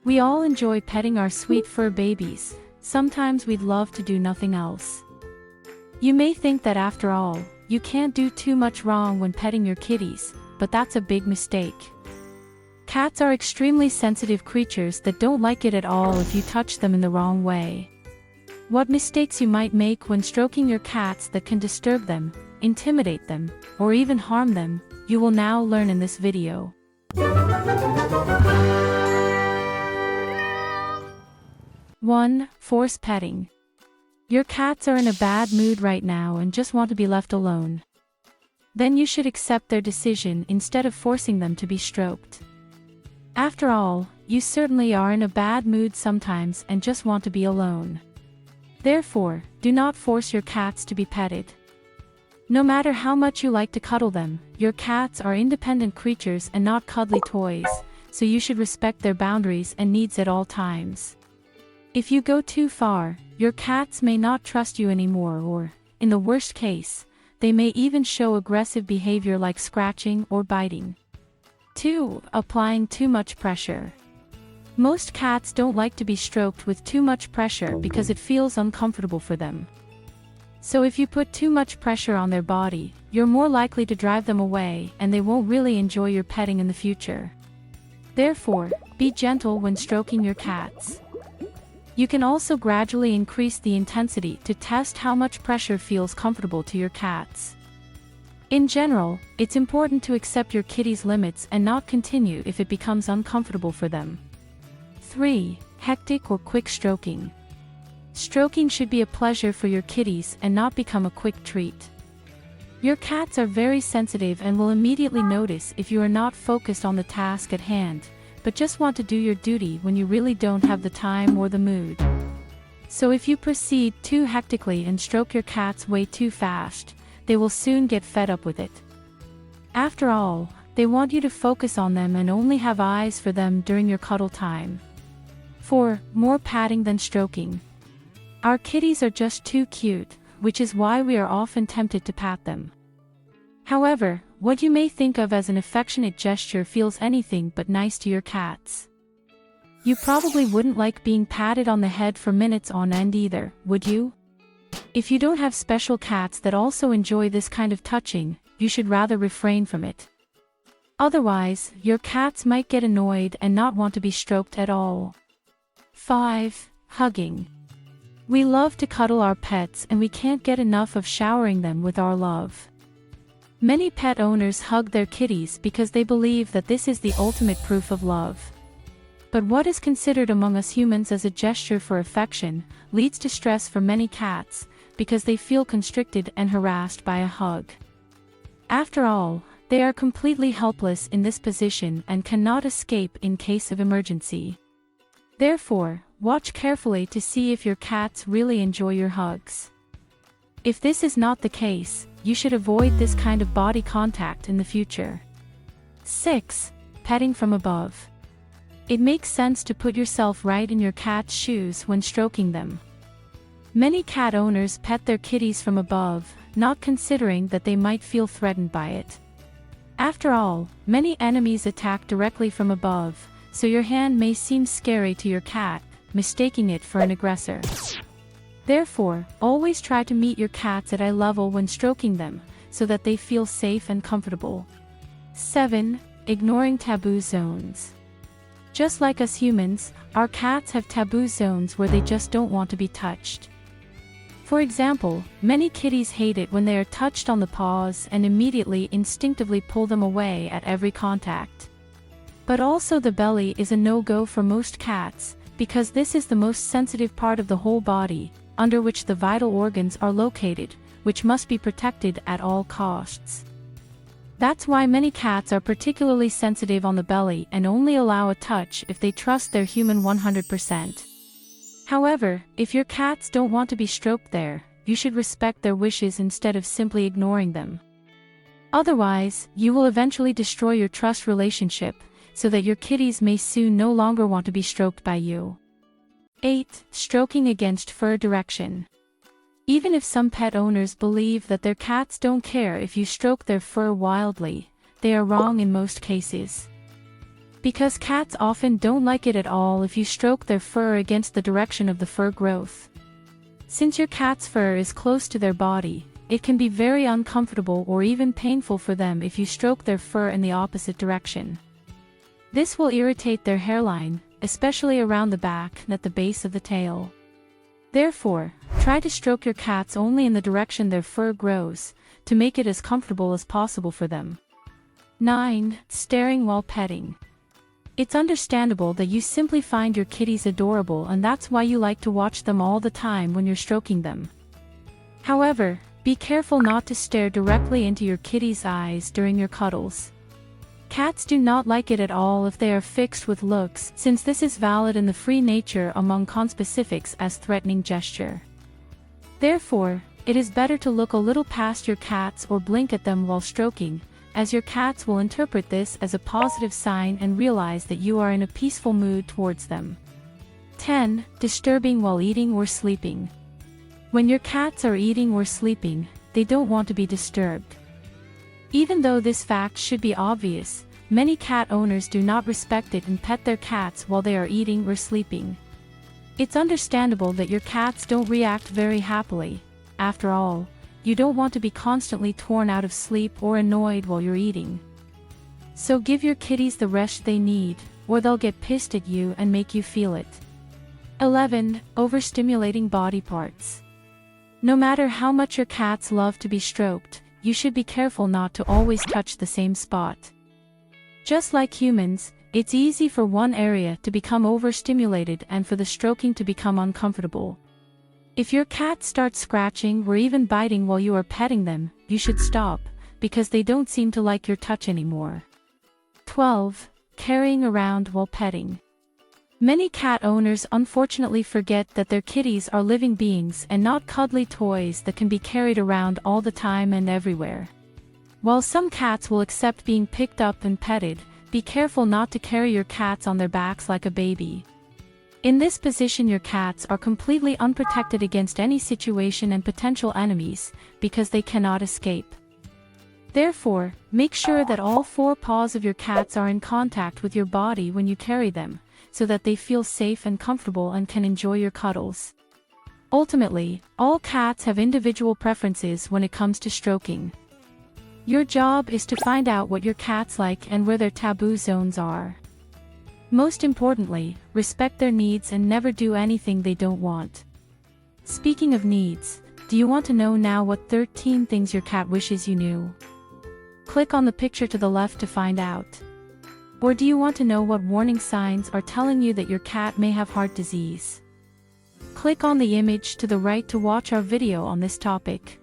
We all enjoy petting our sweet fur babies. Sometimes we'd love to do nothing else. You may think that after all, you can't do too much wrong when petting your kitties, but that's a big mistake. Cats are extremely sensitive creatures that don't like it at all if you touch them in the wrong way. What mistakes you might make when stroking your cats that can disturb them, intimidate them, or even harm them, you will now learn in this video. 1. Force petting. Your cats are in a bad mood right now and just want to be left alone. Then you should accept their decision instead of forcing them to be stroked. After all, you certainly are in a bad mood sometimes and just want to be alone. Therefore, do not force your cats to be petted. No matter how much you like to cuddle them, your cats are independent creatures and not cuddly toys, so you should respect their boundaries and needs at all times. If you go too far, your cats may not trust you anymore or, in the worst case, they may even show aggressive behavior like scratching or biting. 2. Applying too much pressure. Most cats don't like to be stroked with too much pressure because it feels uncomfortable for them. So if you put too much pressure on their body, you're more likely to drive them away and they won't really enjoy your petting in the future. Therefore, be gentle when stroking your cats. You can also gradually increase the intensity to test how much pressure feels comfortable to your cats. In general, it's important to accept your kitty's limits and not continue if it becomes uncomfortable for them. 3. Hectic or quick stroking. Stroking should be a pleasure for your kitties and not become a quick treat. Your cats are very sensitive and will immediately notice if you are not focused on the task at hand, but just want to do your duty when you really don't have the time or the mood. So if you proceed too hectically and stroke your cats way too fast, they will soon get fed up with it. After all, they want you to focus on them and only have eyes for them during your cuddle time. 4. More patting than stroking. Our kitties are just too cute, which is why we are often tempted to pat them. However, what you may think of as an affectionate gesture feels anything but nice to your cats. You probably wouldn't like being patted on the head for minutes on end either, would you? If you don't have special cats that also enjoy this kind of touching, you should rather refrain from it. Otherwise, your cats might get annoyed and not want to be stroked at all. 5. Hugging. We love to cuddle our pets and we can't get enough of showering them with our love. Many pet owners hug their kitties because they believe that this is the ultimate proof of love. But what is considered among us humans as a gesture for affection leads to stress for many cats because they feel constricted and harassed by a hug. After all, they are completely helpless in this position and cannot escape in case of emergency. Therefore, watch carefully to see if your cats really enjoy your hugs. If this is not the case, you should avoid this kind of body contact in the future. 6. Petting from above. It makes sense to put yourself right in your cat's shoes when stroking them. Many cat owners pet their kitties from above, not considering that they might feel threatened by it. After all, many enemies attack directly from above, so your hand may seem scary to your cat, mistaking it for an aggressor. Therefore, always try to meet your cats at eye level when stroking them, so that they feel safe and comfortable. 7. Ignoring taboo zones. Just like us humans, our cats have taboo zones where they just don't want to be touched. For example, many kitties hate it when they are touched on the paws and immediately instinctively pull them away at every contact. But also the belly is a no-go for most cats, because this is the most sensitive part of the whole body, under which the vital organs are located, which must be protected at all costs. That's why many cats are particularly sensitive on the belly and only allow a touch if they trust their human 100%. However, if your cats don't want to be stroked there, you should respect their wishes instead of simply ignoring them. Otherwise, you will eventually destroy your trust relationship, so that your kitties may soon no longer want to be stroked by you. 8. Stroking against fur direction. Even if some pet owners believe that their cats don't care if you stroke their fur wildly, they are wrong in most cases. Because cats often don't like it at all if you stroke their fur against the direction of the fur growth. Since your cat's fur is close to their body, it can be very uncomfortable or even painful for them if you stroke their fur in the opposite direction. This will irritate their hairline, especially around the back and at the base of the tail. Therefore, try to stroke your cats only in the direction their fur grows, to make it as comfortable as possible for them. 9. Staring while petting. It's understandable that you simply find your kitties adorable, and that's why you like to watch them all the time when you're stroking them. However, be careful not to stare directly into your kitty's eyes during your cuddles. Cats do not like it at all if they are fixed with looks, since this is valid in the free nature among conspecifics as threatening gesture. Therefore, it is better to look a little past your cats or blink at them while stroking, as your cats will interpret this as a positive sign and realize that you are in a peaceful mood towards them. 10. Disturbing while eating or sleeping. When your cats are eating or sleeping, they don't want to be disturbed. Even though this fact should be obvious, many cat owners do not respect it and pet their cats while they are eating or sleeping. It's understandable that your cats don't react very happily. After all, you don't want to be constantly torn out of sleep or annoyed while you're eating. So give your kitties the rest they need, or they'll get pissed at you and make you feel it. 11. Overstimulating body parts. No matter how much your cats love to be stroked, you should be careful not to always touch the same spot. Just like humans, it's easy for one area to become overstimulated and for the stroking to become uncomfortable. If your cat starts scratching or even biting while you are petting them, you should stop, because they don't seem to like your touch anymore. 12. Carrying around while petting. Many cat owners unfortunately forget that their kitties are living beings and not cuddly toys that can be carried around all the time and everywhere. While some cats will accept being picked up and petted, be careful not to carry your cats on their backs like a baby. In this position, your cats are completely unprotected against any situation and potential enemies, because they cannot escape. Therefore, make sure that all four paws of your cats are in contact with your body when you carry them, so that they feel safe and comfortable and can enjoy your cuddles. Ultimately, all cats have individual preferences when it comes to stroking. Your job is to find out what your cats like and where their taboo zones are. Most importantly, respect their needs and never do anything they don't want. Speaking of needs, do you want to know now what 13 things your cat wishes you knew? Click on the picture to the left to find out. Or do you want to know what warning signs are telling you that your cat may have heart disease? Click on the image to the right to watch our video on this topic.